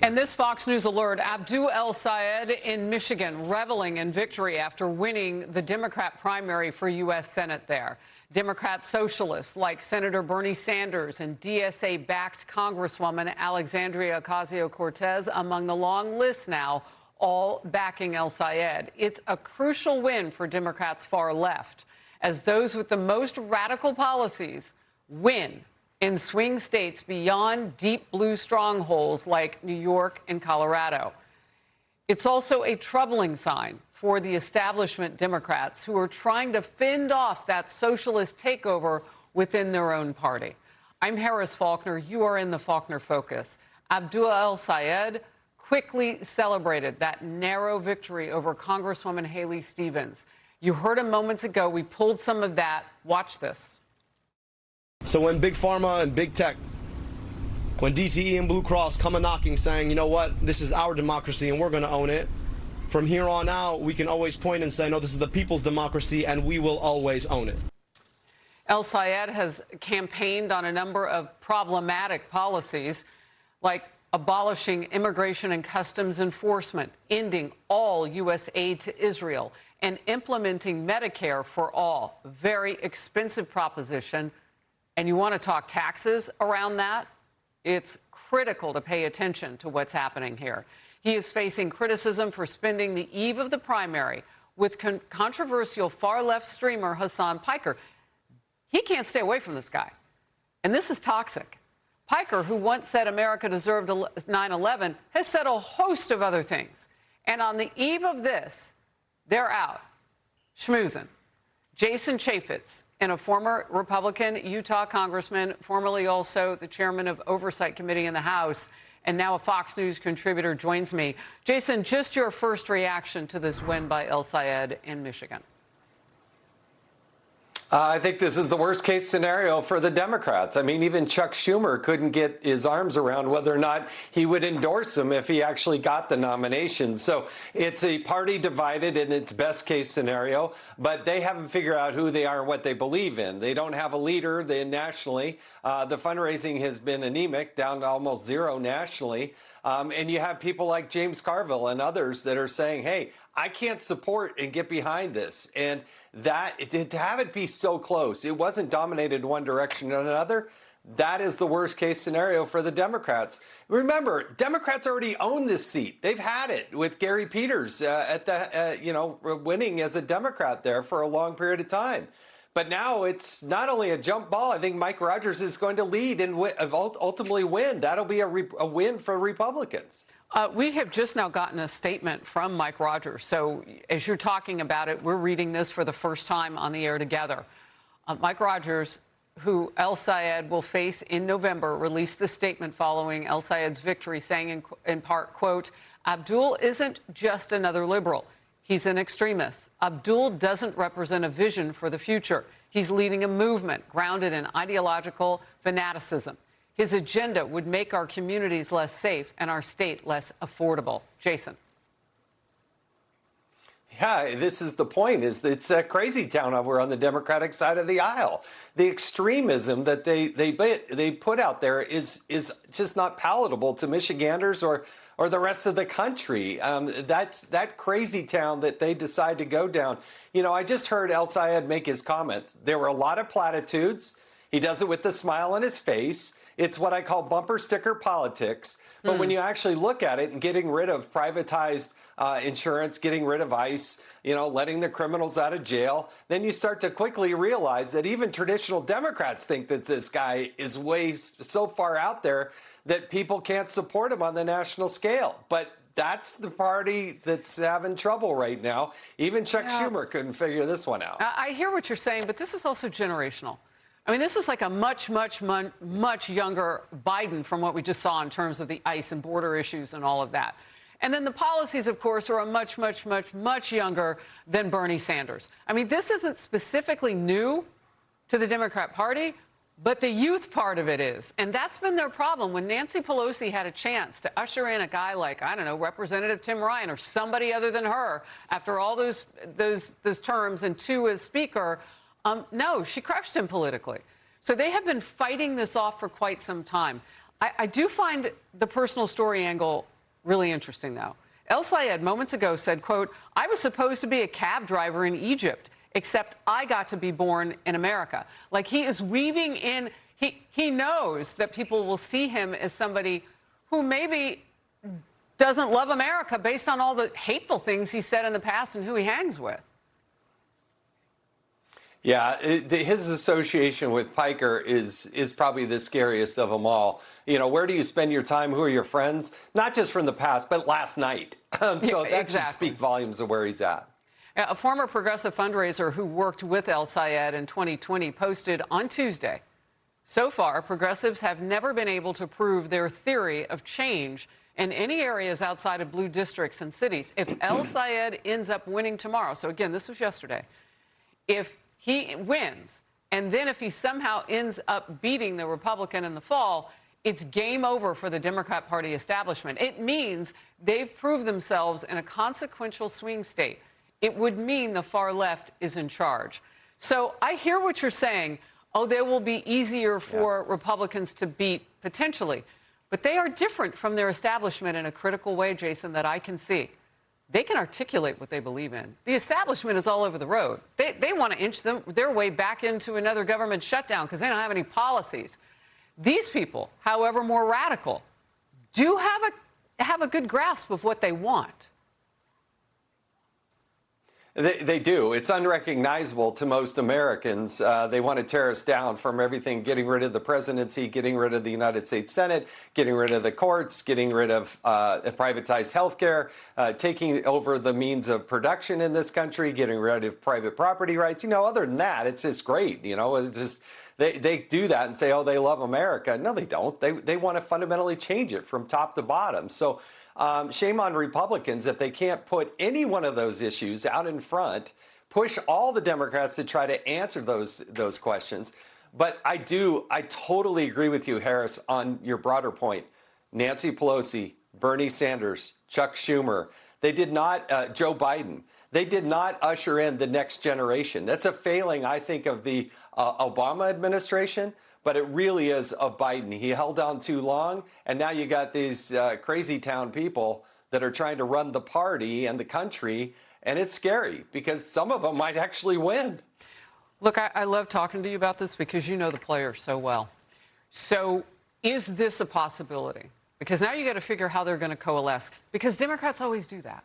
And this Fox News alert, Abdul El-Sayed in Michigan reveling in victory after winning the Democrat primary for U.S. Senate there. Democrat socialists like Senator Bernie Sanders and DSA-backed Congresswoman Alexandria Ocasio-Cortez among the long list now, all backing El-Sayed. It's a crucial win for Democrats far left, as those with the most radical policies win in swing states beyond deep blue strongholds like New York and Colorado. It's also a troubling sign for the establishment Democrats who are trying to fend off that socialist takeover within their own party. I'm Harris Faulkner. You are in the Faulkner Focus. Abdul El-Sayed quickly celebrated that narrow victory over Congresswoman Haley Stevens. You heard him moments ago. We pulled some of that. Watch this. So when Big Pharma and Big Tech, when DTE and Blue Cross come a knocking saying, you know what, this is our democracy and we're going to own it, from here on out, we can always point and say, no, this is the people's democracy and we will always own it. El-Sayed has campaigned on a number of problematic policies, like abolishing immigration and customs enforcement, ending all U.S. aid to Israel, and implementing Medicare for all. Very expensive proposition. And you want to talk taxes around that? It's critical to pay attention to what's happening here. He is facing criticism for spending the eve of the primary with controversial far-left streamer Hassan Piker. He can't stay away from this guy. And this is toxic. Piker, who once said America deserved 9/11, has said a host of other things. And on the eve of this, they're out, schmoozing. Jason Chaffetz, and a former Republican Utah congressman, formerly also the chairman of Oversight Committee in the House, and now a Fox News contributor, joins me. Jason, just your first reaction to this win by El-Sayed in Michigan. I think this is the worst case scenario for the Democrats. I mean, even Chuck Schumer couldn't get his arms around whether or not he would endorse him if he actually got the nomination. So it's a party divided in its best case scenario, but they haven't figured out who they are and what they believe in. They don't have a leader nationally. The fundraising has been anemic, down to almost zero nationally. And you have people like James Carville and others that are saying, hey, I can't support and get behind this. And that to have it be so close, it wasn't dominated one direction or another. That is the worst case scenario for the Democrats. Remember, Democrats already own this seat. They've had it with Gary Peters winning as a Democrat there for a long period of time. But now it's not only a jump ball. I think Mike Rogers is going to lead and ultimately win. That'll be a win for Republicans. We have just now gotten a statement from Mike Rogers. So as you're talking about it, we're reading this for the first time on the air together. Mike Rogers, who El-Sayed will face in November, released this statement following El-Sayed's victory, saying in part, quote, Abdul isn't just another liberal. He's an extremist. Abdul doesn't represent a vision for the future. He's leading a movement grounded in ideological fanaticism. His agenda would make our communities less safe and our state less affordable. Jason. Yeah, this is the point, is it's a crazy town over on the Democratic side of the aisle. The extremism that they put out there is just not palatable to Michiganders or the rest of the country. That's that crazy town that they decide to go down. You know, I just heard El-Sayed make his comments. There were a lot of platitudes. He does it with a smile on his face. It's what I call bumper sticker politics. But when you actually look at it and getting rid of privatized insurance, getting rid of ICE, letting the criminals out of jail, then you start to quickly realize that even traditional Democrats think that this guy is so far out there that people can't support him on the national scale. But that's the party that's having trouble right now. Even Chuck Schumer couldn't figure this one out. I hear what you're saying, but this is also generational. I mean, this is like a much younger Biden from what we just saw in terms of the ICE and border issues and all of that. And then the policies, of course, are a much younger than Bernie Sanders. I mean, this isn't specifically new to the Democrat Party, but the youth part of it is. And that's been their problem. When Nancy Pelosi had a chance to usher in a guy like, I don't know, Representative Tim Ryan or somebody other than her after all those terms and two as Speaker, no, she crushed him politically. So they have been fighting this off for quite some time. I do find the personal story angle really interesting, though. El-Sayed moments ago said, quote, "I was supposed to be a cab driver in Egypt, except I got to be born in America." Like, he is weaving in, he knows that people will see him as somebody who maybe doesn't love America based on all the hateful things he said in the past and who he hangs with. Yeah, his association with Piker is probably the scariest of them all. You know, where do you spend your time? Who are your friends? Not just from the past, but last night. So that should speak volumes of where he's at. A former progressive fundraiser who worked with El-Sayed in 2020 posted on Tuesday, "So far, progressives have never been able to prove their theory of change in any areas outside of blue districts and cities. If El-Sayed ends up winning tomorrow," so again, this was yesterday, "if he wins, and then if he somehow ends up beating the Republican in the fall, it's game over for the Democrat Party establishment. It means they've proved themselves in a consequential swing state. It would mean the far left is in charge." So I hear what you're saying. Oh, they will be easier for Republicans to beat, potentially. But they are different from their establishment in a critical way, Jason, that I can see. They can articulate what they believe in. The establishment is all over the road. They want to inch their way back into another government shutdown because they don't have any policies. These people, however more radical, do have a good grasp of what they want. They do. It's unrecognizable to most Americans. They want to tear us down from everything, getting rid of the presidency, getting rid of the United States Senate, getting rid of the courts, getting rid of privatized health care, taking over the means of production in this country, getting rid of private property rights. You know, other than that, it's just great. You know, it's just they do that and say, oh, they love America. No, they don't. They want to fundamentally change it from top to bottom. So shame on Republicans if they can't put any one of those issues out in front, push all the Democrats to try to answer those questions. But I totally agree with you, Harris, on your broader point. Nancy Pelosi, Bernie Sanders, Chuck Schumer, they did not, Joe Biden, they did not usher in the next generation. That's a failing, I think, of the Obama administration. But it really is of Biden. He held on too long, and now you got these crazy town people that are trying to run the party and the country, and it's scary because some of them might actually win. Look, I love talking to you about this because you know the players so well. So is this a possibility? Because now you got to figure how they're going to coalesce, because Democrats always do that.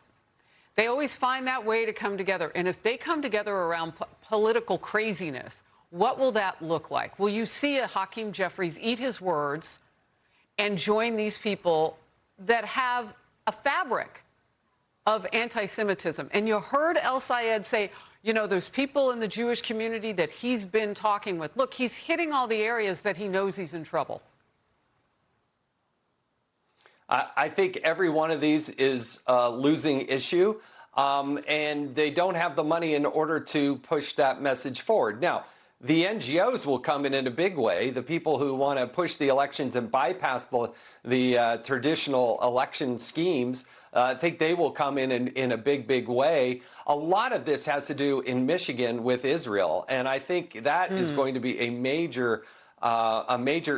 They always find that way to come together, and if they come together around political craziness, what will that look like? Will you see a Hakeem Jeffries eat his words and join these people that have a fabric of anti-Semitism? And you heard El-Sayed say, you know, those people in the Jewish community that he's been talking with. Look, he's hitting all the areas that he knows he's in trouble. I think every one of these is a losing issue, and they don't have the money in order to push that message forward. Now, the NGOs will come in a big way. The people who want to push the elections and bypass the traditional election schemes, I think they will come in a big way. A lot of this has to do in Michigan with Israel, and I think that is going to be a major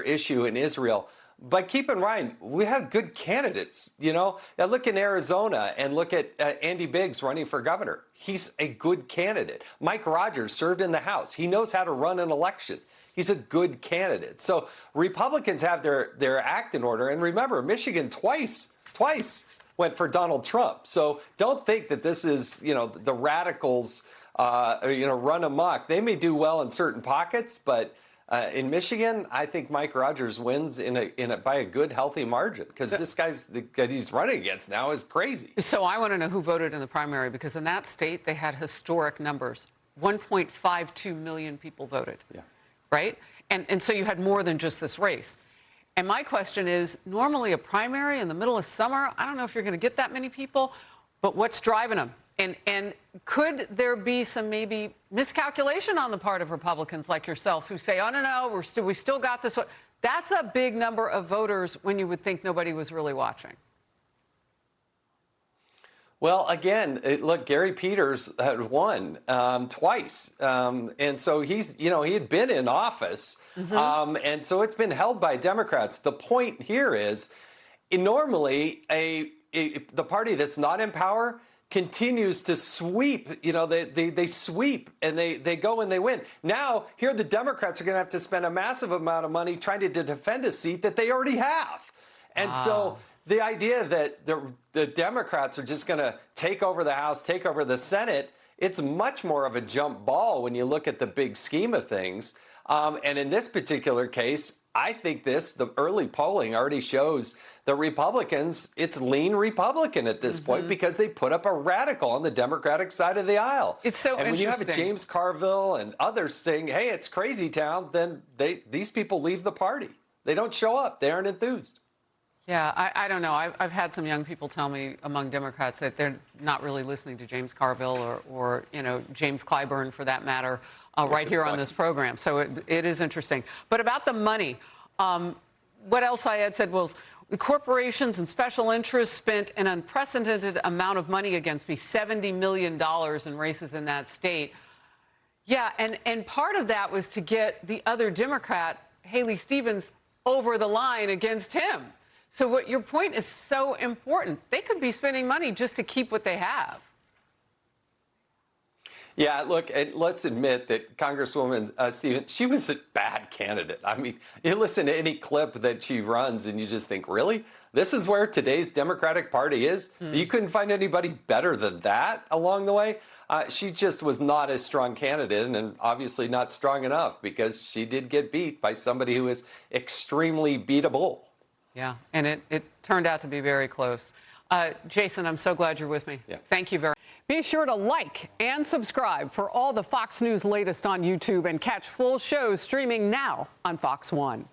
issue in Israel. But keep in mind, we have good candidates, you know. Now look in Arizona and look at Andy Biggs running for governor. He's a good candidate. Mike Rogers served in the House. He knows how to run an election. He's a good candidate. So Republicans have their act in order. And remember, Michigan twice went for Donald Trump. So don't think that this is, you know, the radicals, run amok. They may do well in certain pockets, but in Michigan, I think Mike Rogers wins by a good, healthy margin, because this that he's running against now is crazy. So I want to know who voted in the primary, because in that state they had historic numbers. 1.52 million people voted, right? And so you had more than just this race. And my question is, normally a primary in the middle of summer, I don't know if you're going to get that many people, but what's driving them? And could there be some maybe miscalculation on the part of Republicans like yourself who say, oh, no, we still got this one? That's a big number of voters when you would think nobody was really watching. Well, again, look, Gary Peters had won twice. And so he's, he had been in office. And so it's been held by Democrats. The point here is normally the party that's not in power continues to sweep. They sweep and they go and they win. Now, here the Democrats are going to have to spend a massive amount of money trying to defend a seat that they already have. And so the idea that the Democrats are just going to take over the House, take over the Senate, it's much more of a jump ball when you look at the big scheme of things. And in this particular case, I think the early polling already shows the Republicans, it's lean Republican at this point because they put up a radical on the Democratic side of the aisle. It's so interesting. And when you have James Carville and others saying, hey, it's crazy town, then these people leave the party. They don't show up. They aren't enthused. Yeah, I don't know. I've had some young people tell me among Democrats that they're not really listening to James Carville or James Clyburn, for that matter, right here on this program. So it is interesting. But about the money, what El-Sayed said was, the corporations and special interests spent an unprecedented amount of money against me, $70 million in races in that state. Yeah, and part of that was to get the other Democrat, Haley Stevens, over the line against him. So what your point is so important. They could be spending money just to keep what they have. Yeah, look, and let's admit that Congresswoman Stevens, she was a bad candidate. I mean, you listen to any clip that she runs and you just think, really? This is where today's Democratic Party is? You couldn't find anybody better than that along the way? She just was not a strong candidate and obviously not strong enough because she did get beat by somebody who is extremely beatable. Yeah, and it turned out to be very close. Jason, I'm so glad you're with me. Yeah. Thank you very much. Be sure to like and subscribe for all the Fox News latest on YouTube and catch full shows streaming now on Fox One.